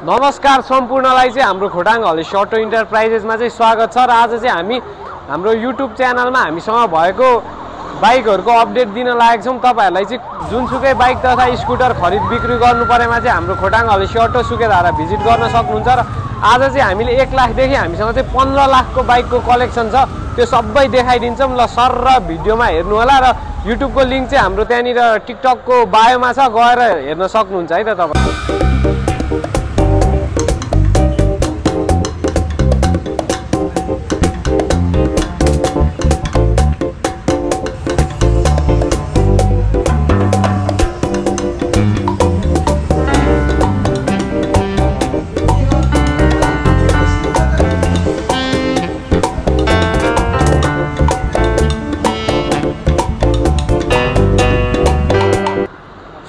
नमस्कार सम्पूर्णलाई चाहिँ हाम्रो खोटाङ हलिस अटो इन्टरप्राइजेसमा चाहिँ स्वागत छ र आज चाहिँ हामी हाम्रो युट्युब च्यानलमा हामीसँग भएको बाइकहरुको अपडेट दिन लागेका छौं। तपाईहरुलाई चाहिँ जुनसुकै बाइक तथा स्कुटर खरिद बिक्री गर्नु परेमा चाहिँ हाम्रो खोटाङ हलिस अटो सुकेधारा भिजिट गर्न सक्नुहुन्छ र आज चाहिँ हामीले 1 लाख देखि हामीसँग चाहिँ 15 लाखको बाइकको कलेक्सन छ। त्यो सबै देखाइदिन्छौं। ल सर र भिडियोमा हेर्नु होला र युट्युबको लिंक चाहिँ हाम्रो त्यहाँनिर टिकटकको बायोमा छ, गएर हेर्न सक्नुहुन्छ है त तपाईहरु।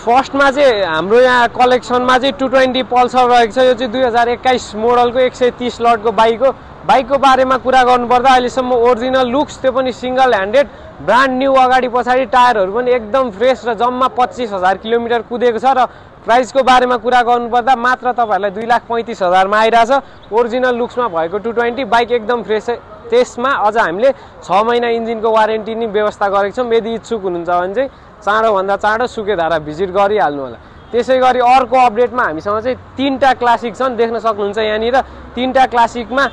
फर्स्टमा चाहिँ हाम्रो यहाँ कलेक्सनमा चाहिँ 220 पल्सर रहेको छ। यो चाहिँ 2021 मोडलको 130 लटको बाइकको बारेमा कुरा गर्नुपर्दा अहिलेसम्म ओरिजिनल लुक्स, त्यो पनि सिंगल ह्यान्डेड ब्रान्ड न्यू, अगाडि पछाडि टायरहरू पनि एकदम फ्रेस र जम्मा 25,000 किलोमिटर कुदेको छ। र प्राइसको बारेमा कुरा गर्नुपर्दा मात्र तपाईहरुलाई 2,35,000 मा आइराछ। ओरिजिनल लुक्समा भएको 220 बाइक एकदम फ्रेस। त्यसमा अझ हामीले 6 महिना इन्जिनको वारेन्टी नि व्यवस्था गरेको छौं। यदि इच्छुक हुनुहुन्छ भने चाहिँ चाँडोभन्दा चाँडो सुकेधारा भिजिट गरिहाल्नु होला। त्यसैगरी अर्को अपडेटमा हामीसँग चाहिँ 3टा क्लासिक छन्, देख्न सक्नुहुन्छ यहाँनिर। 3टा क्लासिकमा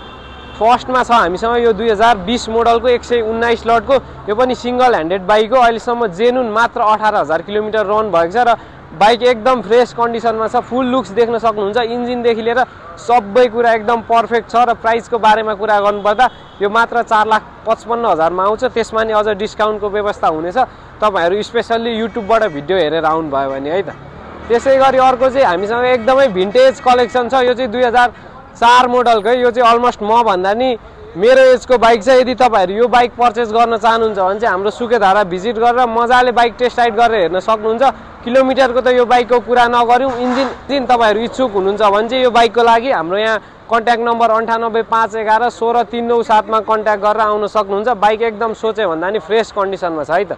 फर्स्टमा छ हामीसँग यो 2020 मोडलको 119 लटको, यो पनि सिंगल ह्यान्डेड बाइक हो। अहिलेसम्म जेनुन मात्र 18,000 किलोमिटर रन भएको छ र बाइक एकदम फ्रेस कन्डिसनमा छ। फुल लुक्स देख्न सक्नुहुन्छ, इन्जिनदेखि लिएर सबै कुरा एकदम पर्फेक्ट छ। र प्राइसको बारेमा कुरा गर्नुपर्दा यो मात्र 4,55,000 मा आउँछ। त्यसमा नि अझ डिस्काउन्टको व्यवस्था हुनेछ। तपाईहरु स्पेशली युट्युबबाट भिडियो हेरेर आउनु भयो भने है त। त्यसैगरी अर्को चाहिँ हामीसँग एकदमै भिन्टेज कलेक्सन छ। यो चाहिँ 2004 मोडलको, यो चाहिँ अलमोस्ट म भन्दा नि मेरो एजको बाइक छ। यदि तपाईहरु यो बाइक पर्चेस गर्न चाहनुहुन्छ भने चाहिँ हाम्रो सुकेधारा भिजिट गरेर मजाले बाइक टेस्ट राइड गरेर हेर्न सक्नुहुन्छ। किलोमिटरको त यो बाइकको कुरा नगर्यौं, इन्जिन तपाईहरु इच्छुक हुनुहुन्छ भने चाहिँ यो बाइकको लागि हाम्रो यहाँ कन्ट्याक्ट नम्बर 985111 16397 मा कन्ट्याक्ट गरेर आउन सक्नुहुन्छ। बाइक एकदम सोचे भन्दा नि फ्रेस कन्डिसनमा छ है त।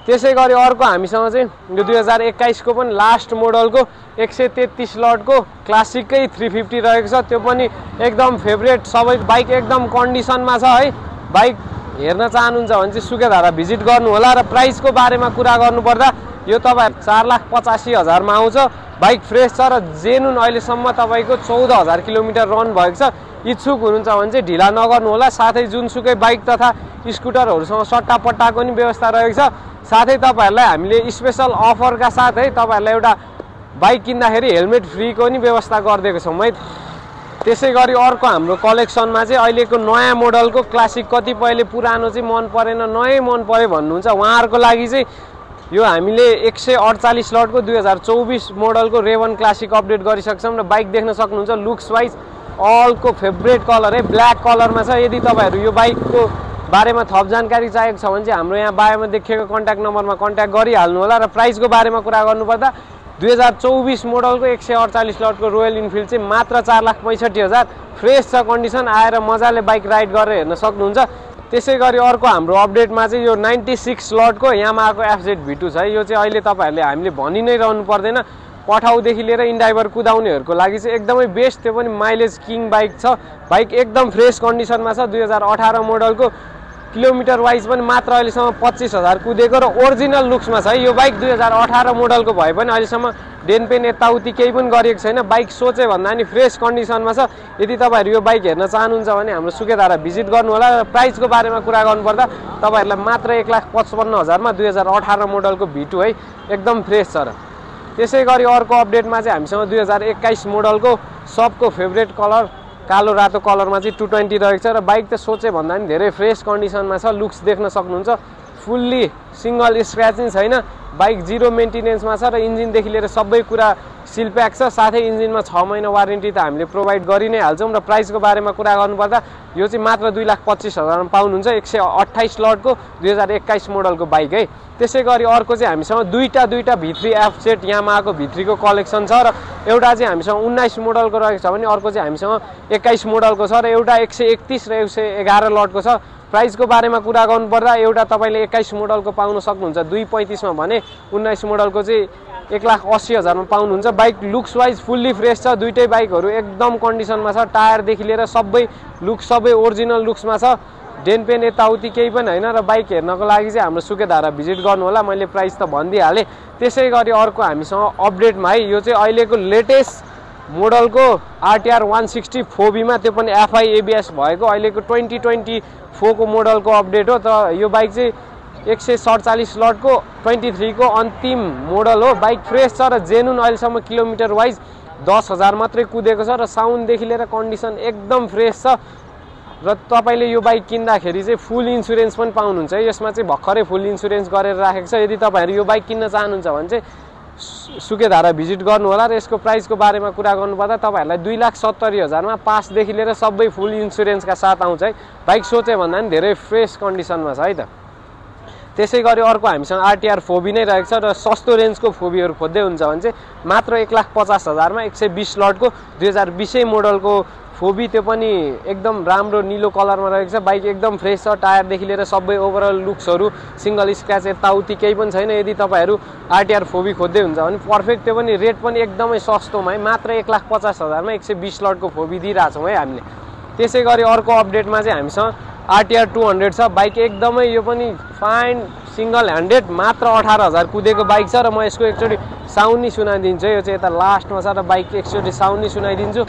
त्यसैगरी अर्को हामीसँग चाहिँ यो 2021 को पनि लास्ट मोडलको 133 लटको क्लासिककै 350 रहेको छ। त्यो पनि एकदम फेभरेट, सबै बाइक एकदम कन्डिसनमा छ है। बाइक हेर्न चाहनुहुन्छ भने चाहिँ सुकेधारा भिजिट गर्नु होला। र प्राइसको बारेमा कुरा गर्नुपर्दा यो तपाईहरु 4,85,000 मा आउँछ। बाइक फ्रेस छ र जेनुन अहिलेसम्म तपाईको 14,000 किलोमिटर रन भएको छ। इच्छुक हुनुहुन्छ भने चाहिँ ढिला नगर्नु होला। साथै जुनसुकै बाइक तथा स्कुटरहरुसँग सट्टापट्टाको नि व्यवस्था रहेको छ। साथै तपाईहरुलाई हामीले स्पेशल अफरका साथ है तपाईहरुलाई एउटा बाइक किन्दाखेरि हेलमेट फ्रीको नि व्यवस्था गरिदिएको छौं है। त्यसैगरी अर्को हाम्रो कलेक्सनमा चाहिँ अहिलेको नयाँ मोडलको क्लासिक, कतिपयले पुरानो चाहिँ मन परेन नयाँ मन पर्यो भन्नुहुन्छ, उहाँहरुको लागि चाहिँ यो हामीले 148 लटको 2024 मोडलको रेवन क्लासिक अपडेट गरिसकेका छौं। र बाइक देख्न सक्नुहुन्छ लुक्स वाइज अलको फेभरेट कलर है, ब्ल्याक कलरमा छ। यदि तपाईहरु यो बाइकको बारेमा थप जानकारी चाहिएको छ भने चाहिँ हाम्रो यहाँ बायोमा देखिएको कन्ट्याक्ट नम्बरमा कन्ट्याक्ट गरिहाल्नु होला। र प्राइसको बारेमा कुरा गर्नुपर्दा 2024 मोडलको 148 लटको रोयल इनफिल्ड चाहिँ मात्र 4,65,000 फ्रेस छ कन्डिसन। आएर मजाले बाइक राइड गरेर हेर्न सक्नुहुन्छ। त्यसैगरी अर्को हाम्रो अपडेटमा चाहिँ यो 96 लटको यामाहाको FZ V2 छ है। यो चाहिँ अहिले तपाईहरुले हामीले भनि नै रहनु पर्दैन, पठाउदेखि लिएर इन्डाइभर कुदाउनेहरुको लागि चाहिँ एकदमै बेस्ट। त्यो पनि माइलेज किङ बाइक छ। बाइक एकदम फ्रेस कन्डिसनमा छ। 2018 मोडलको, किलोमिटर वाइज पनि मात्र अहिलेसम्म 25,000 कुदेको र ओरिजिनल लुक्समा छ है। यो बाइक 2018 मोडलको भए पनि अहिलेसम्म डेनपेन यताउति केही पनि गरिएको छैन। बाइक सोचे भन्दा नि फ्रेस कन्डिसनमा छ। यदि तपाईहरु यो बाइक हेर्न चाहनुहुन्छ भने हाम्रो सुकेधारा भिजिट गर्नु होला। र प्राइसको बारेमा कुरा गर्नुपर्दा तपाईहरुलाई मात्र 1,55,000 मा 2018 मोडलको V2 है, एकदम फ्रेस छ। र त्यसैगरी अर्को अपडेटमा चाहिँ हामीसँग 2021 मोडलको सबको फेभरेट कलर कालो रातो कलरमा चाहिँ 220 रहेको छ। र बाइक त सोचे भन्दा नि धेरै फ्रेस कन्डिसनमा छ। लुक्स देख्न सक्नुहुन्छ, फुल्ली सिंगल स्क्रैचिङ छैन। बाइक जिरो मेन्टेनेन्समा छ र इन्जिनदेखि लिएर सबै कुरा सिल प्याक छ। साथै इन्जिनमा 6 महिना वारेन्टी त हामीले प्रोभाइड गरि नै हाल्छौं। र प्राइसको बारेमा कुरा गर्नुपर्दा यो चाहिँ मात्र 2,25,000 मा पाउनुहुन्छ। 128 लटको 2021 मोडलको बाइक है। त्यसैगरी अर्को चाहिँ हामीसँग दुईटा V3 FZ यामाहाको V3 को कलेक्सन छ। र एउटा चाहिँ हामीसँग 19 मोडलको रहेको छ भने अर्को चाहिँ हामीसँग 21 मोडलको छ। र एउटा 131 र 111 लटको छ। प्राइस को बारेमा कुरा गर्नुपर्दा एउटा तपाईले 21 मोडलको पाउन सक्नुहुन्छ 235 मा भने 19 मोडलको चाहिँ 1,80,000 मा पाउनुहुन्छ। Bike looks wise fully fresh छ, दुईटै बाइकहरू एकदम कन्डिसनमा छ, टायरदेखि लिएर सबै लुक सबै ओरिजिनल लुक्समा छ, डेन पेन यताउति केही पनि होइन। र बाइक हेर्नको लागि चाहिँ हाम्रो सुकेधारा भिजिट गर्नु होला, मैले प्राइस त भनिदिइहालेँ। त्यसै गरी अर्को हामीसँग अपडेटमा है, यो चाहिँ अहिलेको लेटेस्ट मोडलको RTR 160 4B मा, त्यो पनि FI ABS भएको अहिलेको 2024 को मोडलको अपडेट हो। त यो बाइक चाहिँ 147 लटको 23 को अन्तिम मोडल हो। बाइक फ्रेस छ र जेनुन अहिलेसम्म किलोमिटर वाइज 10,000 मात्रै कुदेको छ र साउन्डदेखि लिएर कन्डिसन एकदम फ्रेस छ। र तपाईँले यो बाइक किन्दाखेरि चाहिँ फुल इन्सुरेन्स पनि पाउनुहुन्छ। यसमा चाहिँ भर्खरै फुल इन्सुरेन्स गरेर राखेको छ। यदि तपाईँहरू यो बाइक किन्न चाहनुहुन्छ भने चाहिँ सुकेधारा भिजिट गर्नु होला। र यसको प्राइसको बारेमा कुरा गर्नुपर्दा तपाईँहरूलाई 2,70,000 मा पासदेखि लिएर सबै फुल इन्सुरेन्सका साथ आउँछ है। बाइक सोचे भन्दा पनि धेरै फ्रेस कन्डिसनमा छ है त। त्यसै गरी अर्को हामीसँग RTR 4B नै रहेको छ र सस्तो रेन्जको 4Bहरू खोज्दै हुन्छ भने चाहिँ मात्र 1,50,000 मा 120 लटको 2020 मोडलको 4B, त्यो पनि एकदम राम्रो निलो कलरमा रहेको छ। बाइक एकदम फ्रेस छ, टायरदेखि लिएर सबै ओभरअल लुक्सहरू, सिङ्गल स्क्रैच यताउति केही पनि छैन। यदि तपाईँहरू RTR 4B खोज्दै हुन्छ भने पर्फेक्ट, त्यो पनि रेट पनि एकदमै सस्तोमा है, मात्र 1,50,000 मा 120 लटको 4B दिइरहेछौँ है हामीले। त्यसै गरी अर्को अपडेटमा चाहिँ हामीसँग RTR 200 छ। बाइक एकदमै यो पनि फाइन सिङ्गल ह्यान्डेड, मात्र 18,000 कुदेको बाइक छ। र म यसको एकचोटि साउन्ड नै सुनाइदिन्छु। यो चाहिँ यता लास्टमा छ र बाइक एकचोटि साउन्ड नै सुनाइदिन्छु।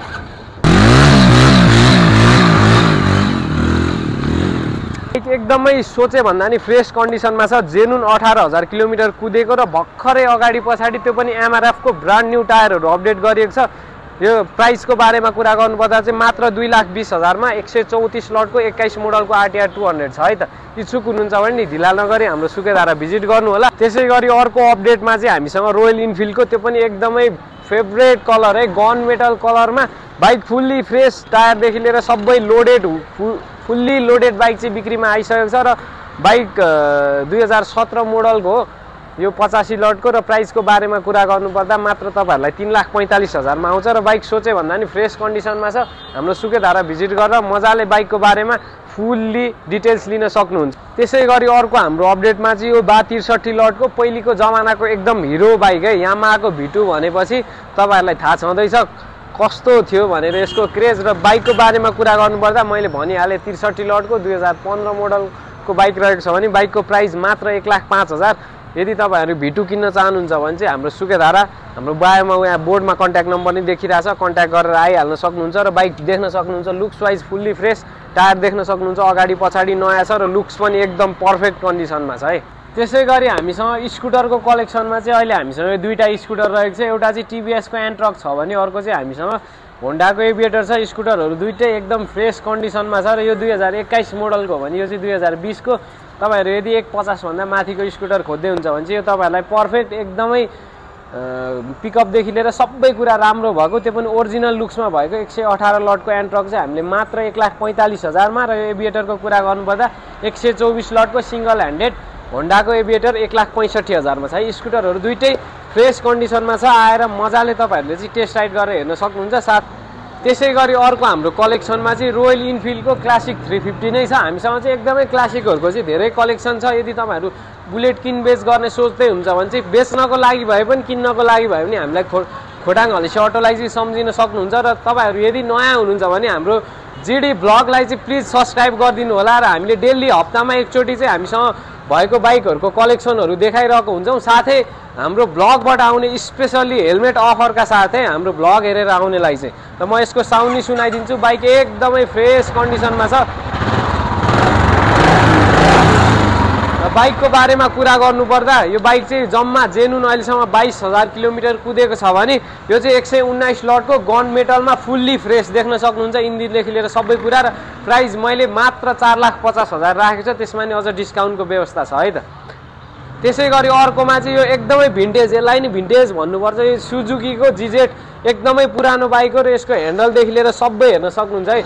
एकदमै सोचे भन्दा नि फ्रेस कन्डिसनमा छ, जेनुन 18,000 किलोमिटर कुदेको र भर्खरै अगाडि पछाडि त्यो पनि MRF को ब्रान्ड न्यू टायरहरू अपडेट गरिएको छ। यो प्राइसको बारेमा कुरा गर्नुपर्दा चाहिँ मात्र 2,20,000 मा 134 लटको 21 मोडलको RTR 200 छ है त। इच्छुक हुनुहुन्छ भने नि ढिला नगरी हाम्रो सुकेधारा भिजिट गर्नु होला। त्यसै गरी अर्को अपडेटमा चाहिँ हामीसँग रोयल इनफिल्डको, त्यो पनि एकदमै फेभरेट कलर है, गन मेटल कलरमा बाइक फुल्ली फ्रेस, टायरदेखि लिएर सबै लोडेड, फुल्ली लोडेड बाइक चाहिँ बिक्रीमा आइसकेको छ। र बाइक 2017 मोडलको हो, यो 85 लटको। र प्राइसको बारेमा कुरा गर्नुपर्दा मात्र तपाईँहरूलाई 3,45,000 मा आउँछ। र बाइक सोचे भन्दा नि फ्रेस कन्डिसनमा छ। हाम्रो सुकेधारा भिजिट गरेर मजाले बाइकको बारेमा फुल्ली डिटेल्स लिन सक्नुहुन्छ। त्यसै गरी अर्को हाम्रो अपडेटमा चाहिँ यो 63 लटको पहिलेको जमानाको एकदम हिरो बाइक है, यामाहाको V2 भनेपछि तपाईँहरूलाई थाहा छँदैछ कस्तो थियो भनेर यसको क्रेज। र बाइकको बारेमा कुरा गर्नुपर्दा मैले भनिहालेँ 63 लटको 2015 मोडलको बाइक रहेको छ भने बाइकको प्राइस मात्र 1,05,000। यदि तपाईँहरू V2 किन्न चाहनुहुन्छ भने चाहिँ हाम्रो सुकेधारा, हाम्रो बायोमा यहाँ बोर्डमा कन्ट्याक्ट नम्बर नै देखिरहेछ, कन्ट्याक्ट गरेर आइहाल्न सक्नुहुन्छ। र बाइक देख्न सक्नुहुन्छ, looks wise fully fresh, tyre देख्न सक्नुहुन्छ, अगाडि पछाडि नयाँ छ र लुक्स पनि एकदम पर्फेक्ट कन्डिसनमा छ है। त्यसै गरी हामीसँग स्कुटरको कलेक्सनमा चाहिँ अहिले हामीसँग दुईवटा स्कुटर रहेको छ। एउटा चाहिँ TVS को एन्ट्रक छ भने अर्को चाहिँ हामीसँग होन्डाको एभिएटर छ। स्कुटरहरू दुईटै एकदम फ्रेस कन्डिसनमा छ र यो 2021 मोडलको हो भने यो चाहिँ 2020 को। तपाईँहरू यदि 150 भन्दा माथिको स्कुटर खोज्दै हुन्छ भने चाहिँ यो तपाईँहरूलाई पर्फेक्ट, एकदमै पिकअपदेखि लिएर सबै कुरा राम्रो भएको, त्यो पनि ओरिजिनल लुक्समा भएको 118 लटको एन्ट्रक चाहिँ हामीले मात्र 1,45,000 मा। र यो एभिएटरको कुरा गर्नुपर्दा 124 लटको सिङ्गल ह्यान्डेड होन्डाको एभिएटर 1,65,000 मा छ। स्कुटरहरू दुईटै फ्रेस कन्डिसनमा छ, आएर मजाले तपाईँहरूले चाहिँ टेस्ट राइड गरेर हेर्न सक्नुहुन्छ। साथ त्यसै गरी अर्को हाम्रो कलेक्सनमा चाहिँ रोयल इनफिल्डको क्लासिक 350 नै छ। हामीसँग चाहिँ एकदमै क्लासिकहरूको चाहिँ धेरै कलेक्सन छ। यदि तपाईँहरू बुलेट किनबेच गर्ने सोच्दै हुन्छ भने चाहिँ बेच्नको लागि भए पनि किन्नको लागि भए पनि हामीलाई खोटाङ हलेसी अटोलाई चाहिँ सम्झिन सक्नुहुन्छ। र तपाईँहरू यदि नयाँ हुनुहुन्छ भने हाम्रो GD ब्लगलाई चाहिँ प्लिज सब्सक्राइब गरिदिनु होला। र हामीले डेली हप्तामा एकचोटि चाहिँ हामीसँग भएको बाइकहरूको कलेक्सनहरू देखाइरहेको हुन्छौँ। साथै हाम्रो ब्लगबाट आउने स्पेसल्ली हेलमेट अफरका साथै हाम्रो ब्लग हेरेर आउनेलाई चाहिँ। र म यसको साउन्ड नै सुनाइदिन्छु। बाइक एकदमै फ्रेस कन्डिसनमा छ। बाइकको बारेमा कुरा गर्नुपर्दा यो बाइक चाहिँ जम्मा जेनुन अहिलेसम्म 22,000 किलोमिटर कुदेको छ भने यो चाहिँ 119 लटको गन मेटलमा फुल्ली फ्रेस देख्न सक्नुहुन्छ, इन्जिनदेखि लिएर सबै कुरा। र प्राइस मैले मात्र 4,50,000 राखेको छ, त्यसमा नि अझ डिस्काउन्टको व्यवस्था छ है त। त्यसै गरी अर्कोमा चाहिँ यो एकदमै भिन्टेज, यसलाई नि भिन्टेज भन्नुपर्छ, यो सुजुकीको GZ एकदमै पुरानो बाइक हो र यसको ह्यान्डलदेखि लिएर सबै हेर्न सक्नुहुन्छ है,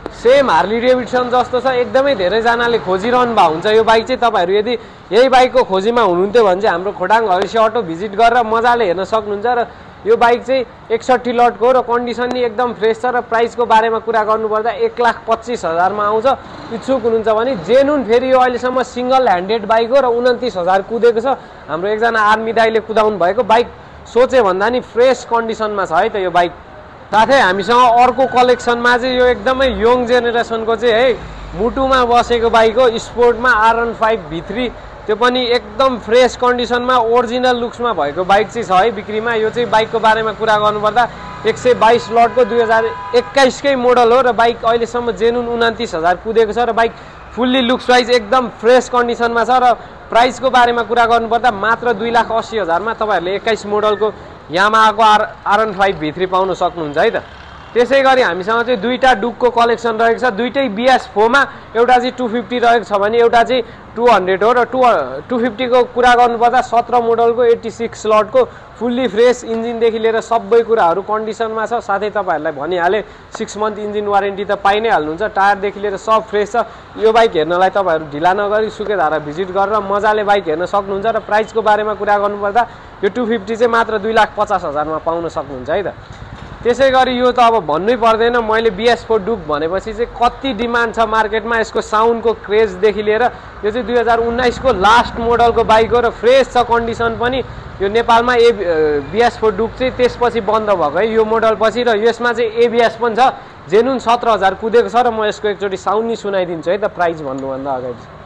सेम हार्ली डेभिडसन जस्तो छ। एकदमै धेरैजनाले खोजिरहनु भएको हुन्छ यो बाइक चाहिँ। तपाईँहरू यदि यही बाइकको खोजीमा हुनुहुन्थ्यो भने चाहिँ हाम्रो खोटाङ हलेसी अटो भिजिट गरेर मजाले हेर्न सक्नुहुन्छ। र यो बाइक चाहिँ 61 लटको हो र कन्डिसन नि एकदम फ्रेस छ। र प्राइसको बारेमा कुरा गर्नुपर्दा 1,25,000 मा आउँछ। इच्छुक हुनुहुन्छ भने जेनुन फेरि यो अहिलेसम्म सिङ्गल ह्यान्डेड बाइक हो र 29,000 कुदेको छ। हाम्रो एकजना आर्मी दाइले कुदाउनु भएको बाइक सोचे भन्दा नि फ्रेस कन्डिसनमा छ है त यो बाइक। साथै हामीसँग अर्को कलेक्सनमा चाहिँ यो एकदमै यङ जेनेरेसनको चाहिँ है मुटुमा बसेको बाइक हो, स्पोर्टमा R15 V3, त्यो पनि एकदम फ्रेस कन्डिसनमा ओरिजिनल लुक्समा भएको बाइक चाहिँ छ है बिक्रीमा। यो चाहिँ बाइकको बारेमा कुरा गर्नुपर्दा 122 लटको 2021 कै मोडल हो र बाइक अहिलेसम्म जेनुन 29,000 कुदेको छ र बाइक फुल्ली लुक्स वाइज एकदम फ्रेस कन्डिसनमा छ। र प्राइसको बारेमा कुरा गर्नुपर्दा मात्र 2,80,000 मा तपाईँहरूले 21 मोडलको यामाहाको R15 V3 पाउन सक्नुहुन्छ है त। त्यसै गरी हामीसँग चाहिँ दुईटा डुकको कलेक्सन रहेको छ, दुईटै BS4 मा, एउटा चाहिँ 250 रहेको छ भने एउटा चाहिँ 200 हो। र 250 को कुरा गर्नुपर्दा 17 मोडलको 86 लटको फुल्ली फ्रेस इन्जिनदेखि लिएर सबै कुराहरू कन्डिसनमा छ। साथै तपाईँहरूलाई भनिहाले 6 मन्थ इन्जिन वारेन्टी त पाइ नै हाल्नुहुन्छ, टायरदेखि लिएर सब फ्रेस छ। यो बाइक हेर्नलाई तपाईँहरू ढिला नगरी सुकेधारा भिजिट गरेर मजाले बाइक हेर्न सक्नुहुन्छ। र प्राइसको बारेमा कुरा गर्नुपर्दा यो 250 चाहिँ मात्र 2,50,000 मा पाउन सक्नुहुन्छ है त। त्यसै गरी यो त अब भन्नै पर्दैन, मैले BS4 डुक भनेपछि चाहिँ कति डिमान्ड छ मार्केटमा, यसको साउन्डको क्रेजदेखि लिएर यो चाहिँ 2019 को लास्ट मोडलको बाइक हो र फ्रेस छ कन्डिसन पनि। यो नेपालमा BS4 डुक चाहिँ त्यसपछि बन्द भएको है यो मोडल पछि, र यसमा चाहिँ ABS पनि छ, जेनुन 17,000 कुदेको छ। र म यसको एकचोटि साउन्ड नै सुनाइदिन्छु है त प्राइस भन्नुभन्दा अगाडि।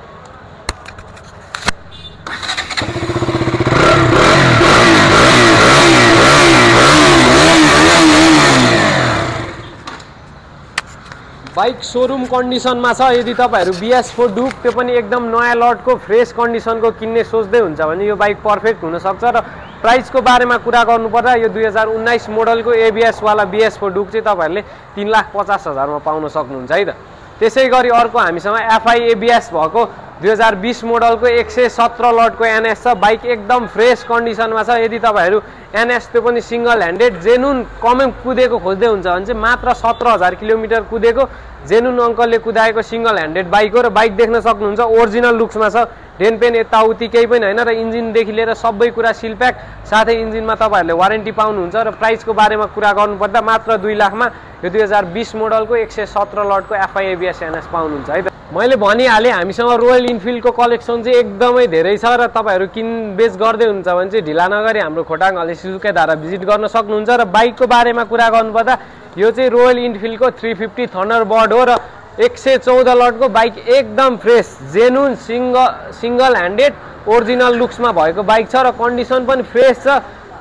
बाइक सोरुम कन्डिसनमा छ। यदि तपाईँहरू BS4 डुक त्यो पनि एकदम नयाँ लटको फ्रेस कन्डिसनको किन्ने सोच्दै हुन्छ भने यो बाइक पर्फेक्ट हुनसक्छ। र प्राइसको बारेमा कुरा गर्नुपर्दा यो 2019 मोडलको ABS वाला BS4 डुक चाहिँ तपाईँहरूले 3,50,000 मा पाउन सक्नुहुन्छ है त। त्यसै गरी अर्को हामीसँग FI ABS भएको 2020 मोडलको 117 लटको NS छ, बाइक एकदम फ्रेस कन्डिसनमा छ। यदि तपाईँहरू NS त्यो पनि सिङ्गल ह्यान्डेड जेनुन कमै कुदेको खोज्दै हुन्छ भने चाहिँ मात्र 17,000 किलोमिटर कुदेको जेनुन अङ्कलले कुदाएको सिङ्गल ह्यान्डेड बाइक हो। र बाइक देख्न सक्नुहुन्छ ओरिजिनल लुक्समा छ, डेन पेन यताउति केही पनि होइन। र इन्जिनदेखि लिएर सबै कुरा सिलप्याक, साथै इन्जिनमा तपाईँहरूले वारेन्टी पाउनुहुन्छ। र प्राइसको बारेमा कुरा गर्नुपर्दा मात्र 2 लाखमा यो 2020 मोडलको 117 लटको FI ABS NS पाउनुहुन्छ है त। मैले भनिहालेँ हामीसँग रोयल इनफिल्डको कलेक्सन चाहिँ एकदमै धेरै छ। र तपाईँहरू किनबेच गर्दै हुन्छ भने चाहिँ ढिला नगरी हाम्रो खोटाङ हले सुकेधारा भिजिट गर्न सक्नुहुन्छ। र बाइकको बारेमा कुरा गर्नुपर्दा यो चाहिँ रोयल इनफिल्डको 350 थन्डरबर्ड हो र 114 लटको बाइक एकदम fresh genuine single handed original लुक्समा भएको बाइक छ र कन्डिसन पनि फ्रेस छ।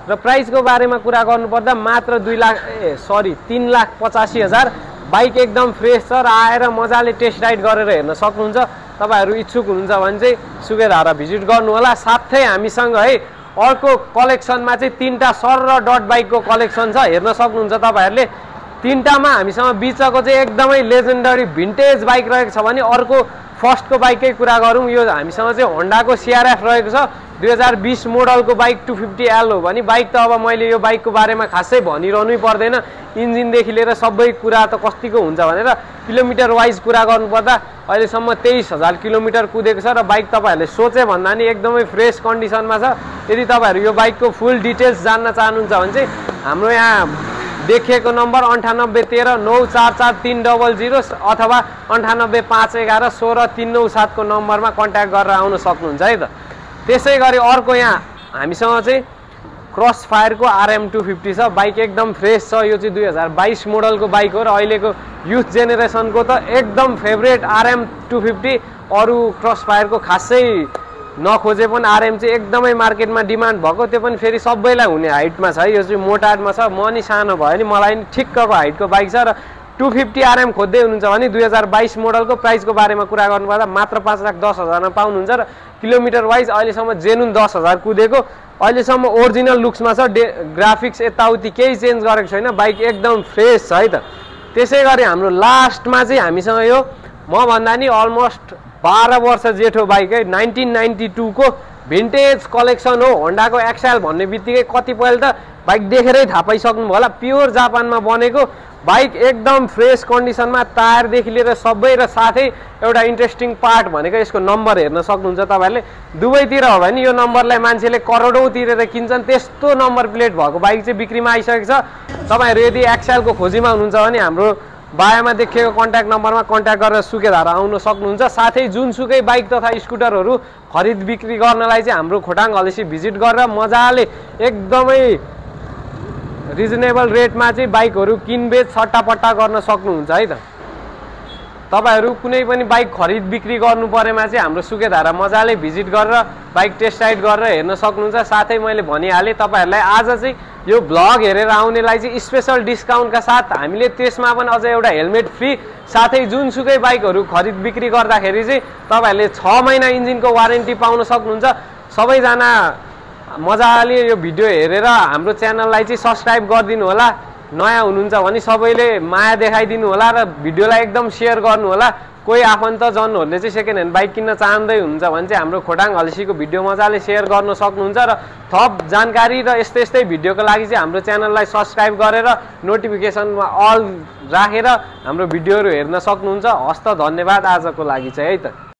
र प्राइसको बारेमा कुरा गर्नुपर्दा मात्र 3,85,000 बाइक एकदम फ्रेस छ। र आएर मजाले टेस्ट राइड गरेर हेर्न सक्नुहुन्छ। तपाईँहरू इच्छुक हुनुहुन्छ भने चाहिँ सुकेधारा भिजिट गर्नु होला। साथै हामीसँग है अर्को कलेक्सनमा चाहिँ 3टा सर र डट बाइकको कलेक्सन छ, हेर्न सक्नुहुन्छ तपाईँहरूले। 3टामा हामीसँग बिचको चाहिँ एकदमै लेजेन्डरी भिन्टेज बाइक रहेको छ भने अर्को फर्स्टको बाइककै कुरा गरौँ, यो हामीसँग चाहिँ होन्डाको CRF रहेको छ 2020 मोडलको बाइक 250L हो भने बाइक त अब मैले यो बाइकको बारेमा खासै भनिरहनै पर्दैन, इन्जिनदेखि लिएर सबै कुरा त कतिको हुन्छ भनेर। किलोमिटर वाइज कुरा गर्नुपर्दा अहिलेसम्म 23,000 किलोमिटर कुदेको छ र बाइक तपाईँहरूले सोचे भन्दा नि एकदमै फ्रेस कन्डिसनमा छ। यदि तपाईँहरू यो बाइकको फुल डिटेल्स जान्न चाहनुहुन्छ भने चाहिँ हाम्रो यहाँ देखिएको नम्बर 9813944300 अथवा 9851116397 को नम्बरमा कन्ट्याक्ट गरेर आउन सक्नुहुन्छ है त। त्यसै गरी अर्को यहाँ हामीसँग चाहिँ क्रस फायरको RM250 छ, बाइक एकदम फ्रेस छ। यो चाहिँ 2022 मोडलको बाइक हो र अहिलेको युथ जेनेरेसनको त एकदम फेभरेट RM250। अरू क्रस फायरको खासै नखोजे पनि RM चाहिँ एकदमै मार्केटमा डिमान्ड भएको, त्यो पनि फेरि सबैलाई हुने हाइटमा छ है। यो चाहिँ मोटाडमा छ, म नि सानो भयो नि मलाई नि ठिक्कको हाइटको बाइक छ। र 250 RM खोज्दै हुनुहुन्छ भने 2022 मोडलको प्राइसको बारेमा कुरा गर्नुपर्दा मात्र 5,10,000 मा पाउनुहुन्छ। र किलोमिटर वाइज अहिलेसम्म जेनुन 10,000 कुदेको, अहिलेसम्म ओरिजिनल लुक्समा छ, ग्राफिक्स यताउति केही चेन्ज गरेको छैन, बाइक एकदम फ्रेस छ है त। त्यसै गरी हाम्रो लास्टमा चाहिँ हामीसँग यो म भन्दा नि अलमोस्ट 12 वर्ष जेठो बाइक है, 1992 को भिन्टेज कलेक्सन हो। होन्डाको XL भन्ने बित्तिकै कतिपय त बाइक देखेरै थाहा पाइसक्नु होला, प्योर जापानमा बनेको बाइक एकदम फ्रेस कन्डिसनमा, टायरदेखि लिएर सबै। र साथै एउटा इन्ट्रेस्टिङ पार्ट भनेको यसको नम्बर हेर्न सक्नुहुन्छ तपाईँहरूले। दुवैतिर हो भने यो नम्बरलाई मान्छेले करोडौँ तिरेर किन्छन्, त्यस्तो नम्बर प्लेट भएको बाइक चाहिँ बिक्रीमा आइसकेको छ। तपाईँहरू यदि XL को खोजीमा हुनुहुन्छ भने हाम्रो बायोमा देखिएको कन्ट्याक्ट नम्बरमा कन्ट्याक्ट गरेर सुकेधारा आउन सक्नुहुन्छ। साथै जुनसुकै बाइक तथा स्कुटरहरू खरिद बिक्री गर्नलाई चाहिँ हाम्रो खोटाङ हलेसी भिजिट गरेर मजाले एकदमै रिजनेबल रेटमा चाहिँ बाइकहरू किनबेच सट्टापट्टा गर्न सक्नुहुन्छ है त। तपाईहरु कुनै पनि बाइक खरिद बिक्री गर्नु परेमा चाहिँ हाम्रो सुकेधारा मजाले भिजिट गरेर बाइक टेस्ट राइड गरेर हेर्न सक्नुहुन्छ। साथै मैले भनिहालेँ तपाईहरुलाई आज चाहिँ यो भ्लग हेरेर आउनेलाई चाहिँ स्पेशल डिस्काउन्टका साथ हामीले त्यसमा पनि अझ एउटा हेलमेट फ्री साथै जुनसुकै बाइकहरू खरिद बिक्री गर्दाखेरि चाहिँ तपाईहरुले 6 महिना इन्जिनको वारेन्टी पाउन सक्नुहुन्छ। सबैजना मजाले यो भिडियो हेरेर हाम्रो च्यानललाई चाहिँ सब्स्क्राइब गरिदिनु होला। नयाँ हुनुहुन्छ भने सबैले माया देखाइदिनु होला र भिडियोलाई एकदम शेयर गर्नु होला। कोही आफन्त जनहरूले चाहिँ सेकेन्ड ह्यान्ड बाइक किन्न चाहँदै हुन्छ भने चाहिँ हाम्रो खोटाङ हलेसीको भिडियो मजाले शेयर गर्न सक्नुहुन्छ र थप जानकारी र यस्तै भिडियोको लागि चाहिँ हाम्रो च्यानललाई सब्स्क्राइब गरेर नोटिफिकेसनमा अल राखेर हाम्रो भिडियोहरू हेर्न सक्नुहुन्छ। हस्त धन्यवाद आजको लागि चाहिँ है त।